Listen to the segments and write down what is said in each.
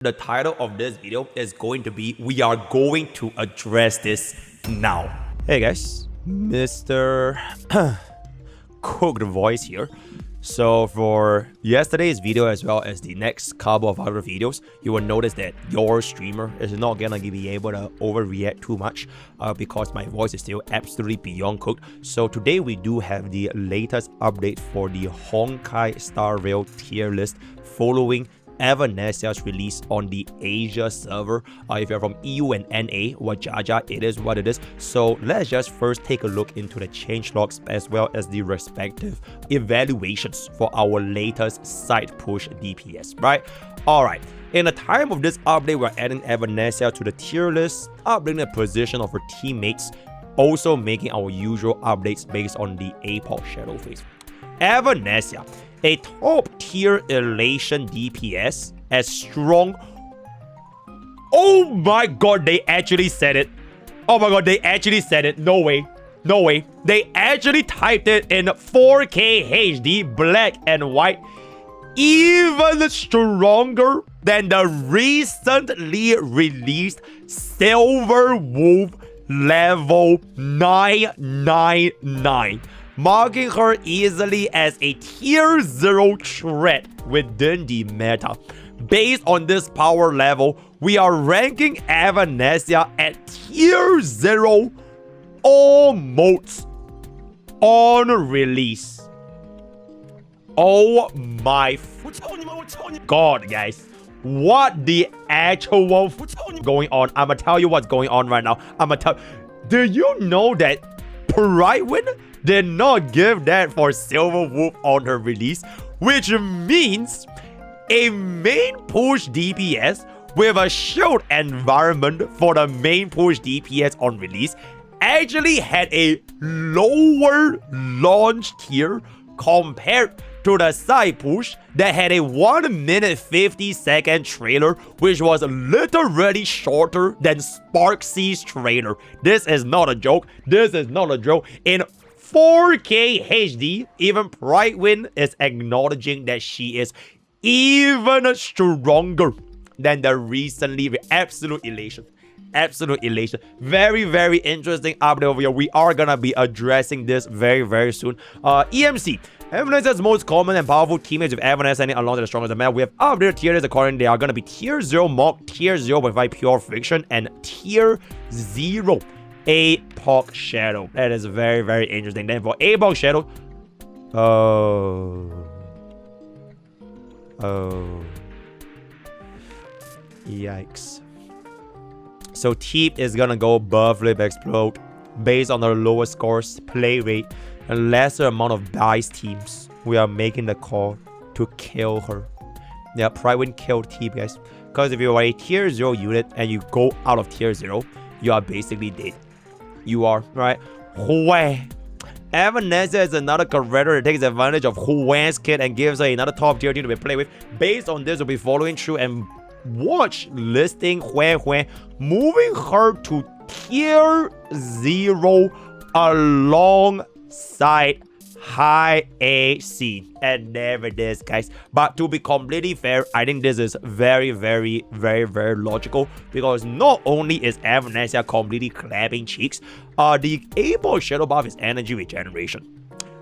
The title of this video is going to be, we are going to address this now. Hey guys, Mr. Cooked Voice here. So for yesterday's video as well as the next couple of other videos, you will notice that your streamer is not gonna be able to overreact too much because my voice is still absolutely beyond cooked. So today we do have the latest update for the Honkai Star Rail tier list following Evanesia's release on the Asia server. If you're from EU and NA, wajaja, it is what it is. So let's just first take a look into the changelogs as well as the respective evaluations for our latest side push DPS, right? Alright, in the time of this update, we're adding Evanesia to the tier list, updating the position of her teammates, also making our usual updates based on the APOC shadow phase. Evanesia, a top tier elation DPS as strong. Oh my god, they actually said it. Oh my god, they actually said it. No way. No way. They actually typed it in 4K HD, black and white. Even stronger than the recently released Silver Wolf level 999. Marking her easily as a tier 0 threat within the meta. Based on this power level, we are ranking Evanesia at tier 0 almost on release. Oh my god, guys. What the actual going on? I'ma tell you what's going on right now. Do you know that Prydwen did not give that for Silver Wolf on her release, which means a main push DPS with a shield environment for the main push DPS on release actually had a lower launch tier compared to the side push that had a 1 minute 50-second trailer, which was literally shorter than Sparksy's trailer. This is not a joke. This is not a joke. In 4K HD, even Prydwen is acknowledging that she is even stronger than the recently absolute elation. Absolute elation. Very, very interesting update over here. We are gonna be addressing this very, very soon. EMC. Evanesia's most common and powerful teammates with Evanesia and along the strongest meta. We have updated tier lists according. They are gonna be tier 0 MOC, tier 0.5 pure friction, and tier 0 APOC shadow. That is very, very interesting. Then for APOC shadow, yikes. So Teep is gonna go above Lip Explode based on her lower scores, play rate, and lesser amount of dice teams. We are making the call to kill her. Yeah, Prydwen killed Teep, guys. Because if you are a tier 0 unit and you go out of tier 0, you are basically dead. You are, right? Hue. Evanesia is another character that takes advantage of Hue's kit and gives her another top tier team to be played with. Based on this, we'll be following through and watch listing Hue, moving her to tier 0 alongside high AC. And there it is, guys. But to be completely fair, I think this is very, very, very, very logical, because not only is Evanesia completely clapping cheeks, the APOC shadow buff is energy regeneration,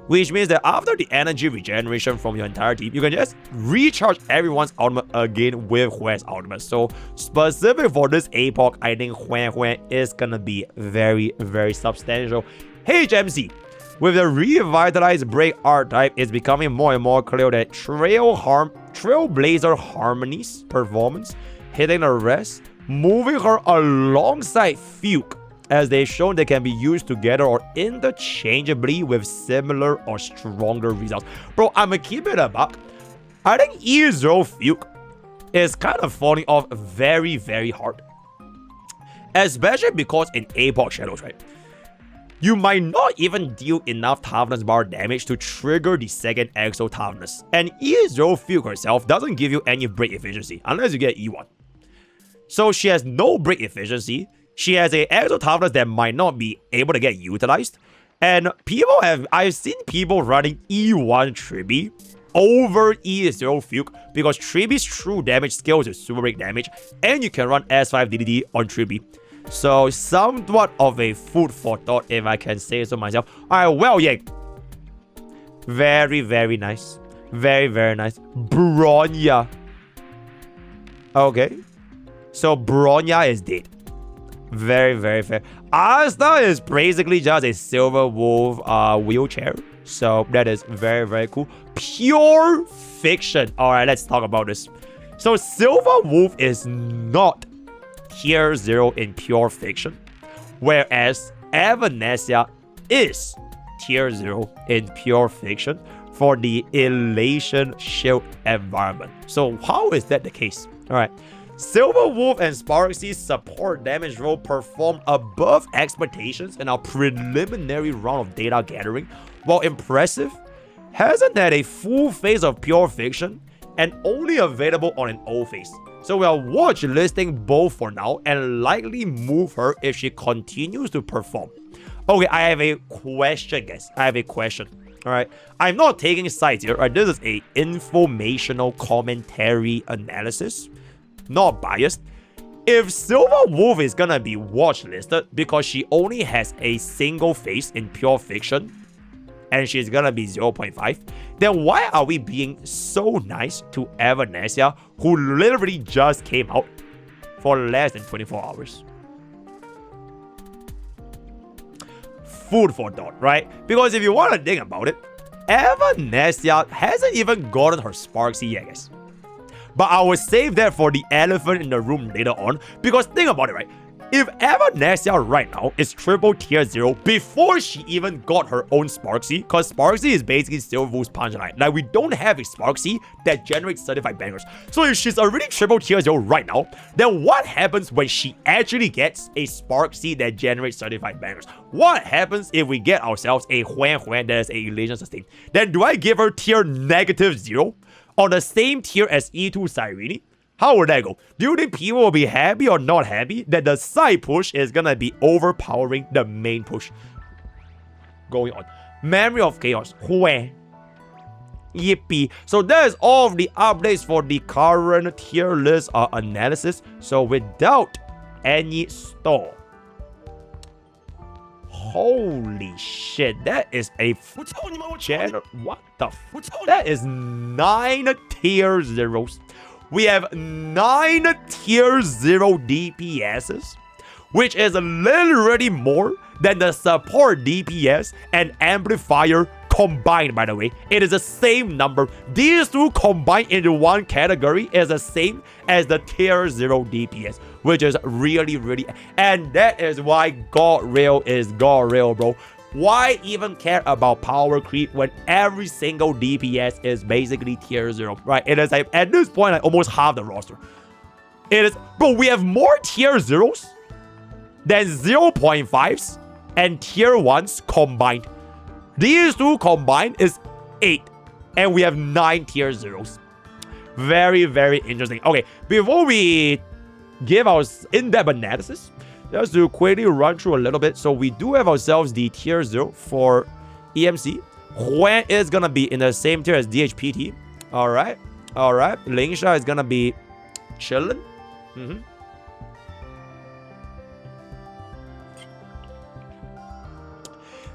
which means that after the energy regeneration from your entire team, you can just recharge everyone's ultimate again with Hue's ultimate. So specific for this APOC, I think Hue is gonna be very, very substantial. HMC. With the revitalized break archetype, it's becoming more and more clear that Trailblazer Harmony's performance, hitting the rest, moving her alongside Fuke, as they've shown they can be used together or interchangeably with similar or stronger results. Bro, I'ma keep it a buck. I think E0 Fuke is kind of falling off very, very hard. Especially because in APOC Shadows, right? You might not even deal enough toughness bar damage to trigger the second exo toughness. And E0 Fuke herself doesn't give you any break efficiency unless you get E1. So she has no break efficiency. She has a exo toughness that might not be able to get utilized. And I've seen people running E1 Tribi over E0 Fugue because 3B's true damage scales with super break damage, and you can run S5 DDD on 3B. So somewhat of a food for thought, if I can say so myself. Alright, well, yeah. Very, very nice. Very, very nice. Bronya. Okay. So Bronya is dead. Very, very fair. Asta is basically just a Silver Wolf wheelchair. So that is very, very cool. Pure fiction. Alright, let's talk about this. So Silver Wolf is not tier 0 in pure fiction, whereas Evanesia is tier 0 in pure fiction for the Elation Shield environment. So how is that the case? Alright. Silver Wolf and Sparxie's support damage roll performed above expectations in our preliminary round of data gathering. While impressive, hasn't had a full phase of pure fiction and only available on an old phase. So we are watch listing both for now and likely move her if she continues to perform. Okay, I have a question, guys. I have a question. Alright, I'm not taking sides here. Alright, this is a informational commentary analysis. Not biased. If Silver Wolf is gonna be watch listed because she only has a single phase in pure fiction and she's gonna be 0.5, then why are we being so nice to Evanesia, who literally just came out for less than 24 hours? Food for thought, right? Because if you want to think about it, Evanesia hasn't even gotten her Sparxie yet, guys. But I will save that for the elephant in the room later on, because think about it, right? If Evanesia right now is triple tier 0 before she even got her own Sparxie, because Sparxie is basically Silver Wolf's punchline. Like, we don't have a Sparxie that generates certified bangers. So if she's already triple tier 0 right now, then what happens when she actually gets a Sparxie that generates certified bangers? What happens if we get ourselves a Huan Huan that is a Elation Sustain? Then do I give her tier -0 on the same tier as E2 Cyrene? How would that go? Do you think people will be happy or not happy that the side push is gonna be overpowering the main push? Going on. Memory of Chaos. Hue. Yippee. So that is all of the updates for the current tier list analysis. So without any stall. Holy shit, that is a channel. What the that is 9 tier 0s. We have 9 tier 0 DPSs, which is literally more than the support DPS and amplifier combined, by the way. It is the same number. These two combined into one category is the same as the tier 0 DPS, which is really, and that is why God Rail is God Rail, bro. Why even care about power creep when every single DPS is basically tier 0, right? It is like, at this point, like almost half the roster. It is, bro, we have more tier 0s than 0.5s and tier 1s combined. These two combined is 8, and we have 9 tier 0s. Very interesting. Okay, before we give our in-depth analysis, just to quickly run through a little bit. So we do have ourselves the tier 0 for EMC. Huan is gonna be in the same tier as DHPT. Alright. Lingsha is gonna be chillin'.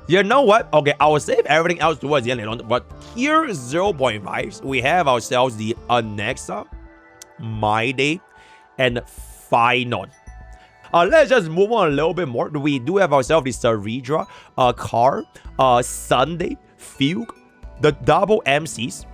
You know what? Okay, I will save everything else towards the end later on. But tier 0.5s, we have ourselves the Anexa, My Day, and Finon. Let's just move on a little bit more. We do have ourselves the Saridra, Car, Sunday, Fugue, the double MCs.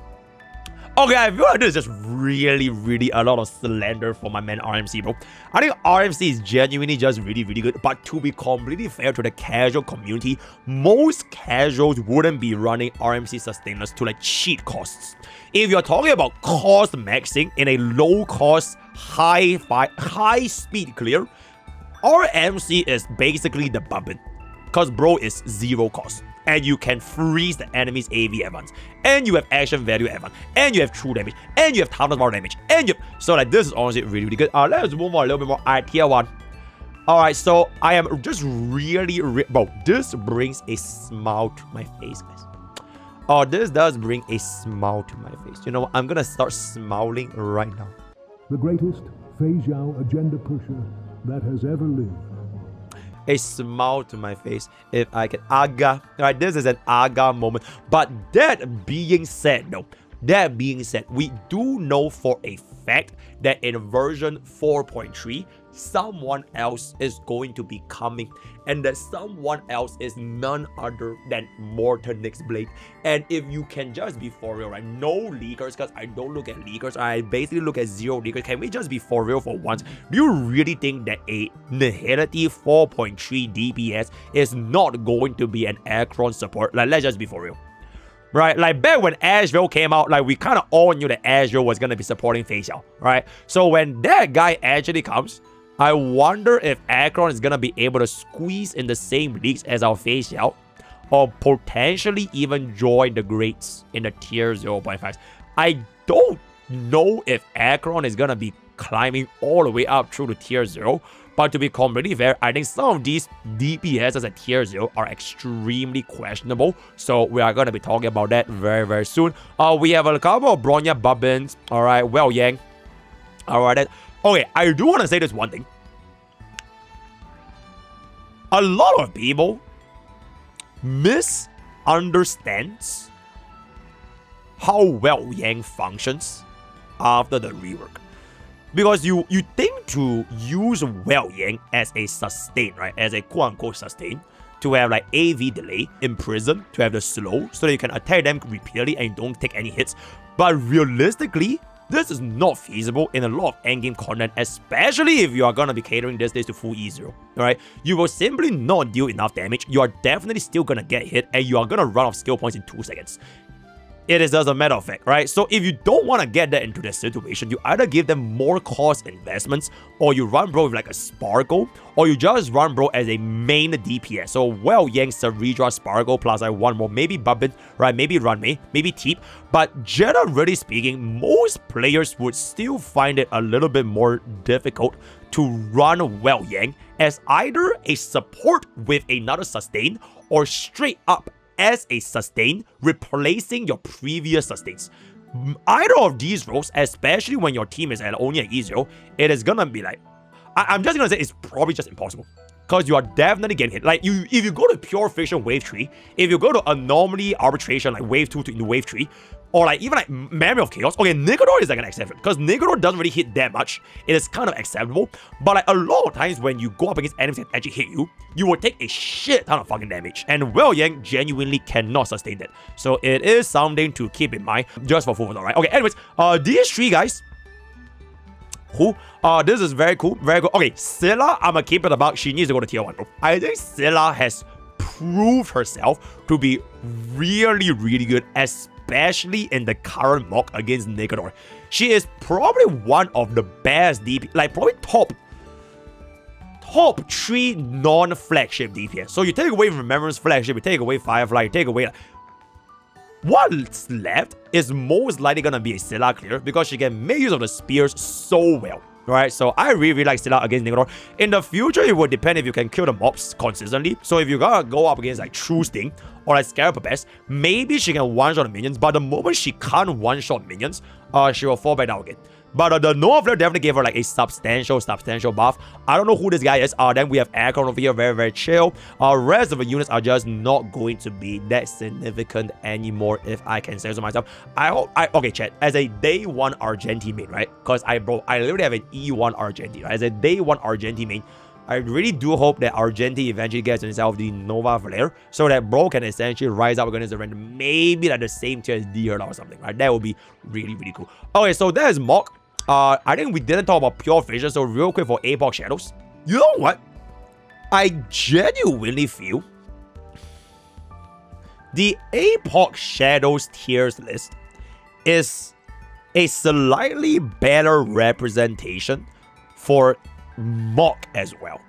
Okay, I feel like this is just really a lot of slander for my man RMC, bro. I think RMC is genuinely just really good. But to be completely fair to the casual community, most casuals wouldn't be running RMC sustainers to like cheat costs. If you're talking about cost maxing in a low cost, high speed clear, RMC is basically the bumpin', cause bro is 0 cost, and you can freeze the enemy's AV advance, and you have action value advance, and you have true damage, and you have toughness bar damage, and you so like this is honestly really good. Let's move on a little bit more. Alright, tier 1. Alright, so I am just really bro, this brings a smile to my face, guys. Oh, this does bring a smile to my face. You know what? I'm gonna start smiling right now. The greatest Fei Zhao agenda pusher that has ever lived. A smile to my face if I can. Aga. Alright, this is an aga moment. But that being said, though, we do know for a fact that in version 4.3, someone else is going to be coming, and that someone else is none other than Mortonix Blade. And if you can just be for real, right? No leakers, because I don't look at leakers. I basically look at zero leakers. Can we just be for real for once? Do you really think that a Nihility 4.3 DPS is not going to be an Acheron support? Like, let's just be for real. Right, like back when Asheville came out, like we kind of all knew that Asheville was gonna be supporting Fei Zhao, right? So when that guy actually comes, I wonder if Acheron is gonna be able to squeeze in the same leagues as our Fei Zhao, or potentially even join the greats in the tier 0.5. I don't know if Acheron is gonna be climbing all the way up through the tier 0. But to be completely fair, I think some of these DPSs at tier 0 are extremely questionable. So we are going to be talking about that very, very soon. We have a couple of Bronya Bubbins. Alright, well, Yang. Alright, okay, I do want to say this one thing. A lot of people misunderstands how well Yang functions after the rework. Because you think to use Well Yang as a sustain, right? As a quote-unquote sustain, to have like AV delay, imprison, to have the slow, so that you can attack them repeatedly and you don't take any hits. But realistically, this is not feasible in a lot of endgame content, especially if you are gonna be catering this days to full E0, right? You will simply not deal enough damage, you are definitely still gonna get hit, and you are gonna run off skill points in 2 seconds. It is just a matter of fact, right? So if you don't want to get that into the situation, you either give them more cost investments, or you run bro with like a Sparkle, or you just run bro as a main DPS. So Well Yang, Saridra, Sparkle, plus I one more, maybe Bubbin, right? Maybe Runmei, maybe Teep. But generally speaking, most players would still find it a little bit more difficult to run Well Yang as either a support with another sustain, or straight up as a sustain, replacing your previous sustains. Either of these roles, especially when your team is at only at E0, it is gonna be like, I'm just gonna say it's probably just impossible. Because you are definitely getting hit. Like, if you go to Pure Fiction Wave 3, if you go to Anomaly Arbitration, like Wave 2 into Wave 3, or like even like Memory of Chaos, okay, Nigodor is like an exception. Because Nigodor doesn't really hit that much. It is kind of acceptable. But like a lot of times when you go up against enemies that actually hit you, you will take a shit ton of fucking damage. And Well Yang genuinely cannot sustain that. So it is something to keep in mind just for food, alright? Okay, anyways, these 3 guys, who? This is very cool, very good. Okay, Scylla, I'm gonna keep it about. She needs to go to tier 1, bro. I think Scylla has proved herself to be really, really good, especially in the current MOC against Nigodor. She is probably one of the best DP, like probably top 3 non-flagship DPS. So you take away Remembrance flagship, you take away Firefly, you take away like, what's left is most likely gonna be a Scylla clear, because she can make use of the spears so well. Right, so I really like Scylla against Nigodor. In the future, it would depend if you can kill the mobs consistently. So if you gotta go up against like True Sting or like Scarabapes, maybe she can one-shot the minions. But the moment she can't one-shot minions, she will fall back down again. But the Nova Flare definitely gave her like a substantial buff. I don't know who this guy is. Then we have Acheron over here, very, very chill. Rest of the units are just not going to be that significant anymore, if I can say so myself. Okay, chat, as a day 1 Argentine main, right? Because I literally have an E1 Argentine, right? As a day 1 Argentine main, I really do hope that Argentine eventually gets himself the Nova Flare, so that bro can essentially rise up against the random, maybe like the same tier as D-Hurler or something, right? That would be really, really cool. Okay, so that is MOC. I think we didn't talk about Pure Vision, so real quick for APOC Shadows. You know what? I genuinely feel the APOC Shadows tiers list is a slightly better representation for MOC as well.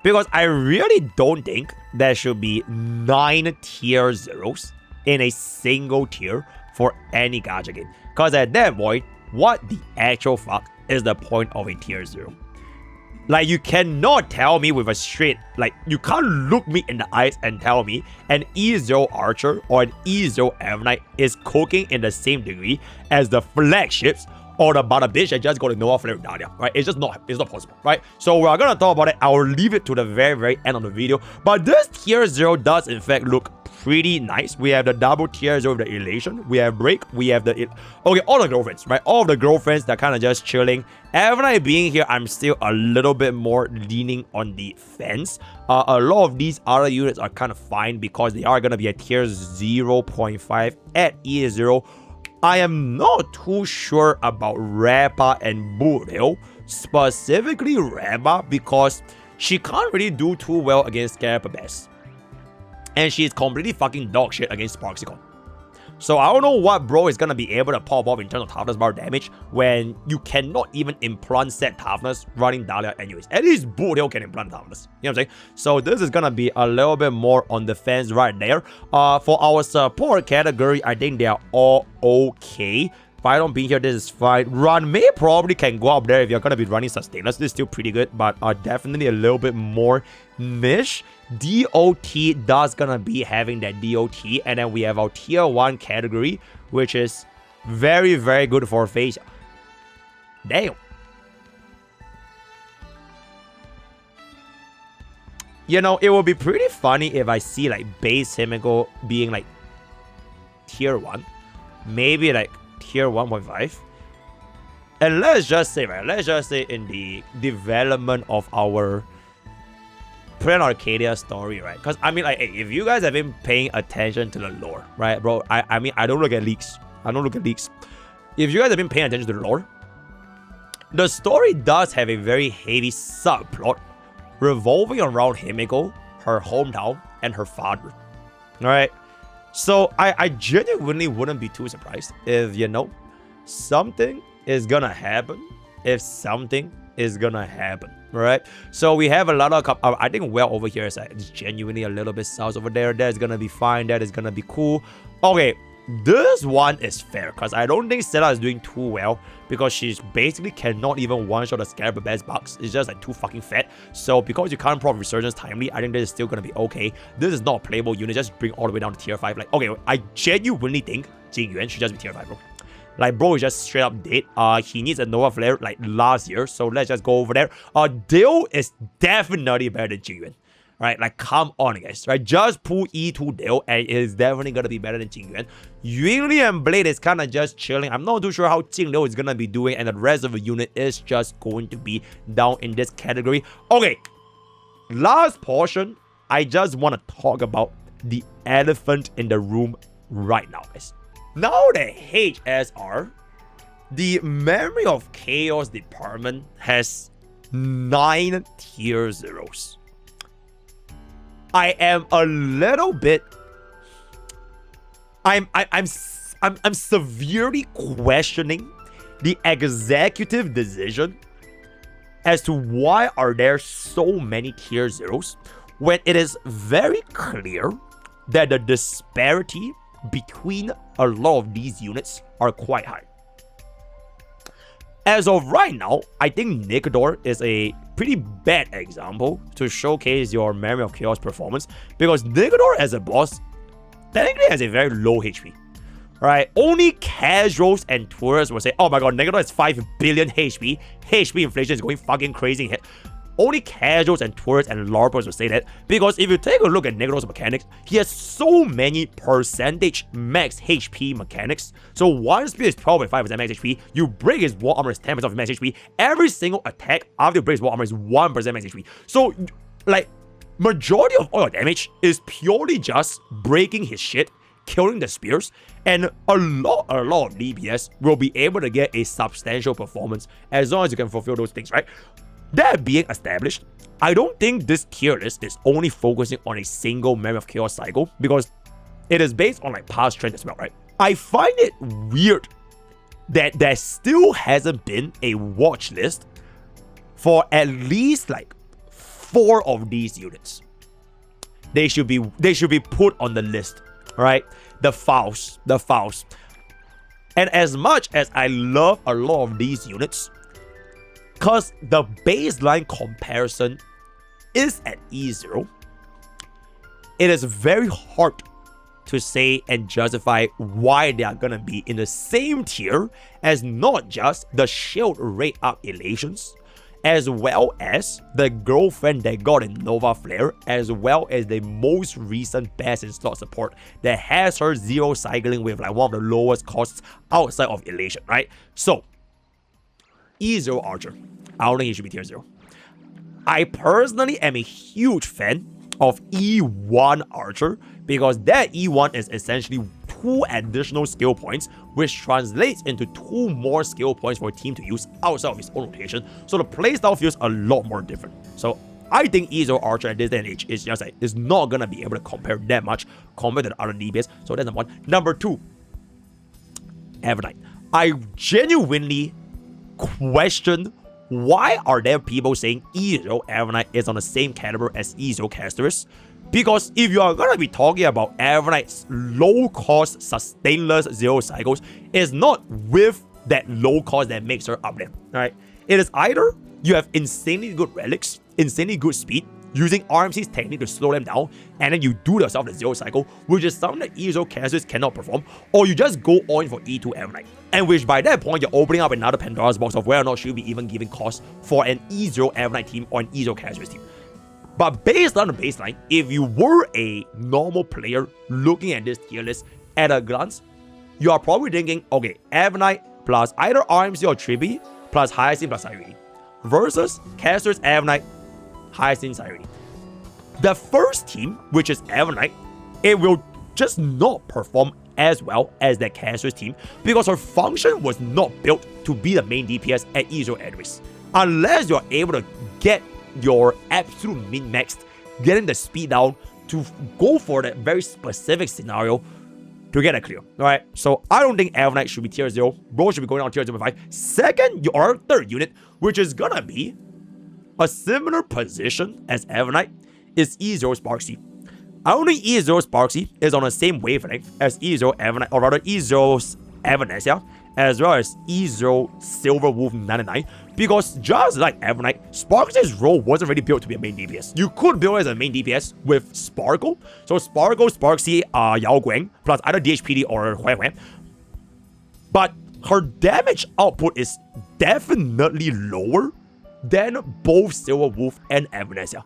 Because I really don't think there should be 9 tier 0s in a single tier for any gacha game. Because at that point, what the actual fuck is the point of a tier 0? Like, you cannot tell me with a straight, like, you can't look me in the eyes and tell me an E0 Archer or an E0 Avenite is cooking in the same degree as the flagships or the Bada bitch that just got to Nova Flare with Dahlia, right? It's not possible, right? So we're gonna talk about it. I'll leave it to the very end of the video. But this tier 0 does in fact look pretty nice. We have the double tier 0 with the elation. We have break. We have the okay, all the girlfriends, right? All of the girlfriends that kind of just chilling. Avenite being here, I'm still a little bit more leaning on the fence. A lot of these other units are kind of fine because they are gonna be a tier 0.5 at E0. I am not too sure about Rappa and Boodle, specifically Rappa, because she can't really do too well against Scarababes. And she's completely fucking dog shit against Sparxicon. So I don't know what bro is gonna be able to pop off in terms of toughness bar damage when you cannot even implant set toughness running Dahlia anyways. At least Boodle can implant toughness. You know what I'm saying? So this is gonna be a little bit more on the fence right there. For our support category, I think they are all okay. If I don't be here, this is fine. Run May probably can go up there if you're going to be running sustainers. This is still pretty good, but definitely a little bit more niche. DOT does going to be having that DOT. And then we have our tier 1 category, which is very, very good for Phasia. Damn. You know, it will be pretty funny if I see like base Himiko being like tier 1. Maybe like tier 1.5. And let's just say, right, let's just say in the development of our Prydwen Arcadia story, right? Because I mean, like, hey, if you guys have been paying attention to the lore, right, bro, I mean, I don't look at leaks. If you guys have been paying attention to the lore, the story does have a very heavy subplot revolving around Himiko, her hometown, and her father. Alright? So I genuinely wouldn't be too surprised if, you know, something is gonna happen. If something is gonna happen. Alright? So we have a lot of, I think well over here is genuinely a little bit south over there. That is gonna be fine. That is gonna be cool. Okay. This one is fair because I don't think Stella is doing too well because she basically cannot even one-shot the Scarababes bugs. It's just like too fucking fat. So because you can't prop Resurgence timely, I think this is still gonna be okay. This is not a playable unit. Just bring all the way down to tier 5. Like, okay, I genuinely think Jingyuan should just be tier 5, bro. Like, bro is just straight up dead. He needs a Nova Flare like last year. So let's just go over there. Dale is definitely better than Jingyuan. Right, like, come on, guys. Right, just pull E2 Dale, and it is definitely gonna be better than Jingyuan. Yingli and Blade is kind of just chilling. I'm not too sure how Jingliu is gonna be doing, and the rest of the unit is just going to be down in this category. Okay, last portion. I just want to talk about the elephant in the room right now, guys. Now that HSR, the Memory of Chaos department has 9 tier 0s. I am a little bit. I'm severely questioning the executive decision as to why are there so many tier 0s when it is very clear that the disparity between a lot of these units are quite high. As of right now, I think Nikador is a pretty bad example to showcase your Memory of Chaos performance because Nikador as a boss technically has a very low HP. Right? Only casuals and tourists will say, oh my god, Nikador has 5 billion HP. HP inflation is going fucking crazy here. Only casuals and tourists and LARPers will say that because if you take a look at Nikador's mechanics, he has so many percentage max HP mechanics. So one speed is 12.5% max HP, you break his wall armor is 10% of max HP, every single attack after you break his wall armor is 1% max HP. So, like, majority of all your damage is purely just breaking his shit, killing the spears, and a lot of DPS will be able to get a substantial performance as long as you can fulfill those things, right? That being established, I don't think this tier list is only focusing on a single Memory of Chaos cycle because it is based on like past trends as well, right? I find it weird that there still hasn't been a watch list for at least like 4 of these units. They should be put on the list, right? The Faust. And as much as I love a lot of these units, Because the baseline comparison is at E0, it is very hard to say and justify why they are gonna be in the same tier as not just the shield rate up elations, as well as the girlfriend that got in Nova Flare, as well as the most recent best in slot support that has her zero cycling with like one of the lowest costs outside of elation, right? So, E0 Archer, I don't think he should be tier 0. I personally am a huge fan of E1 Archer because that E1 is essentially 2 additional skill points, which translates into 2 more skill points for a team to use outside of its own rotation. So the playstyle feels a lot more different. So I think E0 Archer at this day and age is just like, is not gonna be able to compare that much compared to the other DPS. So that's number 1. Number 2, Evernight. I genuinely question why are there people saying E0 Evernight is on the same caliber as E0 Casterus? Because if you are going to be talking about Evernight's low-cost, sustainless zero cycles, it's not with that low cost that makes her up there, right? It is either you have insanely good relics, insanely good speed, using RMC's technique to slow them down, and then you do yourself the zero cycle, which is something that E0 Casterus cannot perform, or you just go on for E2 Evernight. And which by that point, you're opening up another Pandora's box of whether or not she'll be even giving cost for an E0 Evernight team or an E0 Casterus team. But based on the baseline, if you were a normal player looking at this tier list at a glance, you are probably thinking, okay, Evernight plus either RMC or Trippy plus Hyacinth plus Cyrene versus Casterus, Evernight, Hyacinth, Cyrene. The first team, which is Evernight, it will just not perform as well as that Casterus team because her function was not built to be the main DPS at E0 anyways. Unless you're able to get your absolute min-maxed, getting the speed down to go for that very specific scenario to get a clear. Alright, so I don't think Evernight should be tier 0. Bro should be going on tier 0.5. Second, your third unit, which is gonna be a similar position as Evernight, is E0 Sparksy. I don't think E0 Sparksy is on the same wavelength as E0 Evernight, or rather E0's Evanesia, as well as E0 Silver Wolf 99, because just like Evernight, Sparksy's role wasn't really built to be a main DPS. You could build as a main DPS with Sparkle, so Sparkle, Sparksy, Yao Guang, plus either DHPD or Huan Huan. But her damage output is definitely lower than both Silver Wolf and Evanesia.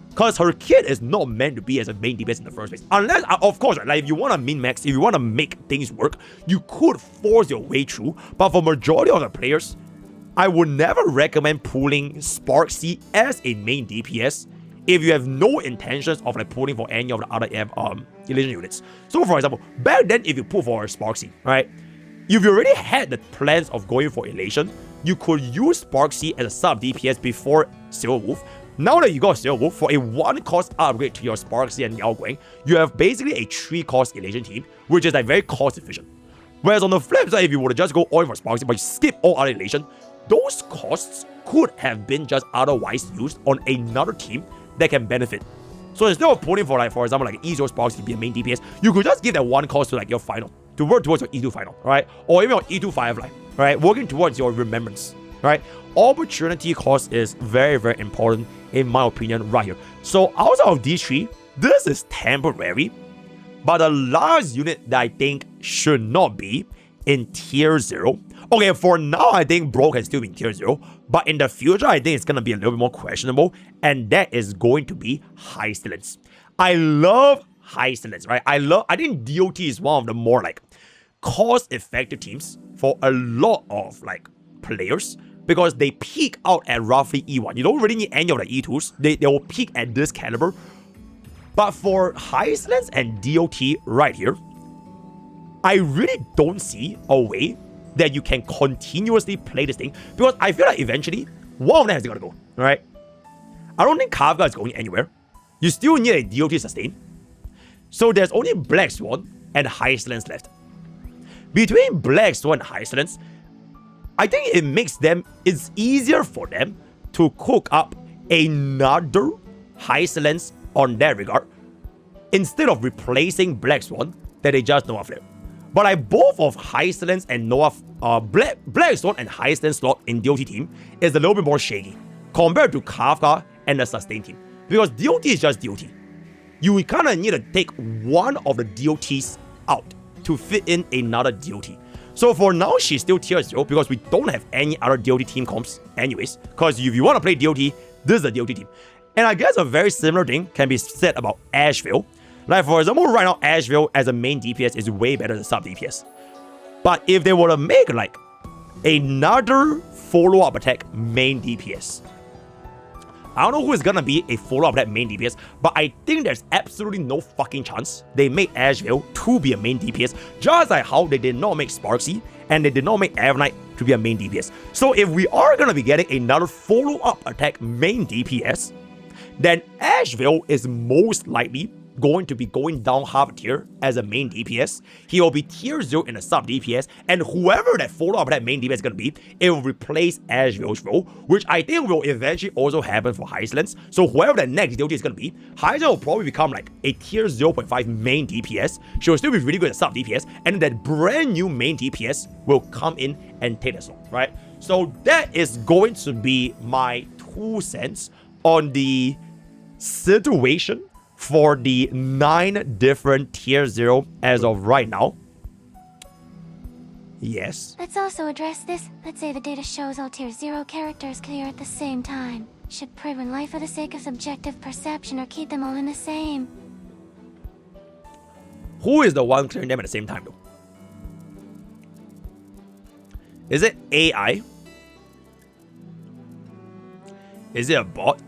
Because her kit is not meant to be as a main DPS in the first place. Unless, of course, like if you want to min-max, if you want to make things work, you could force your way through. But for majority of the players, I would never recommend pulling Sparksy as a main DPS if you have no intentions of like pulling for any of the other Elysian units. So for example, back then if you pull for Sparksy, right? If you already had the plans of going for Elation, you could use Sparksy as a sub DPS before Silver Wolf. Now that you got Silver Wolf, for a 1-cost upgrade to your Sparksy and Yao Guang, you have basically a 3-cost Elation team, which is like very cost efficient. Whereas on the flip side, if you were to just go all in for Sparksy but you skip all other Elation, those costs could have been just otherwise used on another team that can benefit. So instead of putting for like, for example, like E0 Sparksy to be a main DPS, you could just give that 1 cost to like your final, to work towards your E2 final, right? Or even your E2 Firefly, right? Working towards your remembrance, right? Opportunity cost is very, very important in my opinion right here. So outside of these 3, this is temporary, but the last unit that I think should not be in tier 0. Okay, for now, I think Bro can still be in tier 0, but in the future, I think it's going to be a little bit more questionable, and that is going to be High Silence. I love High Silence, right? I think DOT is one of the more like cost-effective teams for a lot of like players, because they peak out at roughly E1. You don't really need any of the E2s. They will peak at this caliber. But for High Silence and DOT right here, I really don't see a way that you can continuously play this thing, because I feel like eventually one of them has got to go, right? I don't think Kafka is going anywhere. You still need a DOT sustain. So there's only Black Swan and High Silence left. Between Black Swan and High Silence, I think it makes them, it's easier for them to cook up another High Silence on that regard, instead of replacing Black Swan that they just know of. But like both of Heistland's and Noah, Blackstone and Heistland's slot in DOT team is a little bit more shaky compared to Kafka and the Sustain team. Because DOT is just DOT. You kind of need to take one of the DOTs out to fit in another DOT. So for now, she's still tier 0 because we don't have any other DOT team comps anyways. Because if you want to play DOT, this is the DOT team. And I guess a very similar thing can be said about Asheville. Like for example, right now, Asheville as a main DPS is way better than sub DPS. But if they were to make like another follow-up attack main DPS, I don't know who is gonna be a follow-up attack main DPS, but I think there's absolutely no fucking chance they make Asheville to be a main DPS, just like how they did not make Sparksy and they did not make Avernite to be a main DPS. So if we are gonna be getting another follow-up attack main DPS, then Asheville is most likely going to be going down half a tier as a main DPS. He will be tier 0 in a sub DPS, and whoever that follow-up that main DPS is going to be, it will replace Asheville's role, which I think will eventually also happen for Heistland's. So whoever that next DOT is going to be, Heistland will probably become like a tier 0.5 main DPS. She will still be really good at sub DPS, and that brand new main DPS will come in and take the slot, right? So that is going to be my 2 cents on the situation for the 9 different tier 0 as of right now. Yes. Let's also address this. Let's say the data shows all tier 0 characters clear at the same time. Should Prydwen lie for the sake of subjective perception or keep them all in the same? Who is the one clearing them at the same time though? Is it AI? Is it a bot?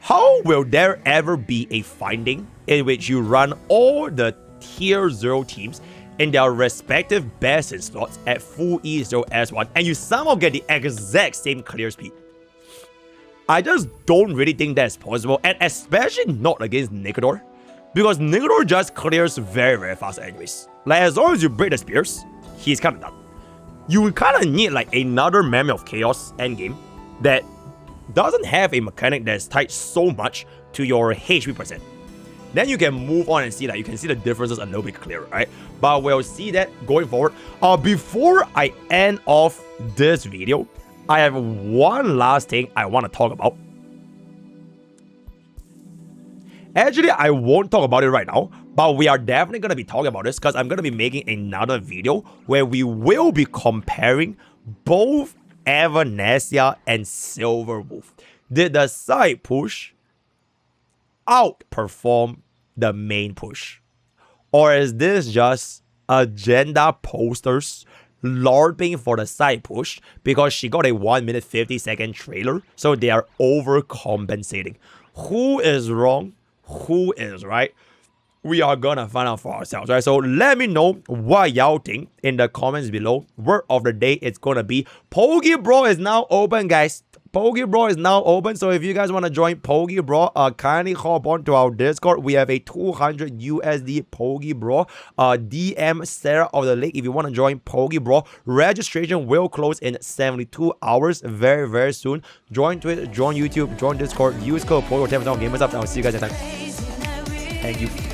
How will there ever be a finding in which you run all the tier 0 teams in their respective best in slots at full E0 S1 and you somehow get the exact same clear speed? I just don't really think that's possible, and especially not against Nicodor, because Nicodor just clears very, very fast anyways. Like as long as you break the spears, he's kind of done. You kind of need like another Memory of Chaos endgame that doesn't have a mechanic that's tied so much to your HP percent. Then you can move on and see that you can see the differences a little bit clearer, right? But we'll see that going forward. Before I end off this video, I have one last thing I want to talk about. Actually, I won't talk about it right now, but we are definitely going to be talking about this because I'm going to be making another video where we will be comparing both Avanesia and Silverwolf. Did the side push outperform the main push? Or is this just agenda posters LARPing for the side push because she got a 1 minute 50-second trailer, so they are overcompensating? Who is wrong? Who is right? We are gonna find out for ourselves, right? So let me know what y'all think in the comments below. Word of the day is gonna be PokeBrawl is now open, guys. PokeBrawl is now open, so if you guys want to join PokeBrawl, kindly hop on to our Discord. We have a 200 USD PokeBrawl. DM Sarah of the link if you want to join PokeBrawl. Registration will close in 72 hours, very, very soon. Join Twitch, join YouTube, join Discord. Use code PokeBrawl 10% on Gamers Up, and I'll see you guys next time. Thank you.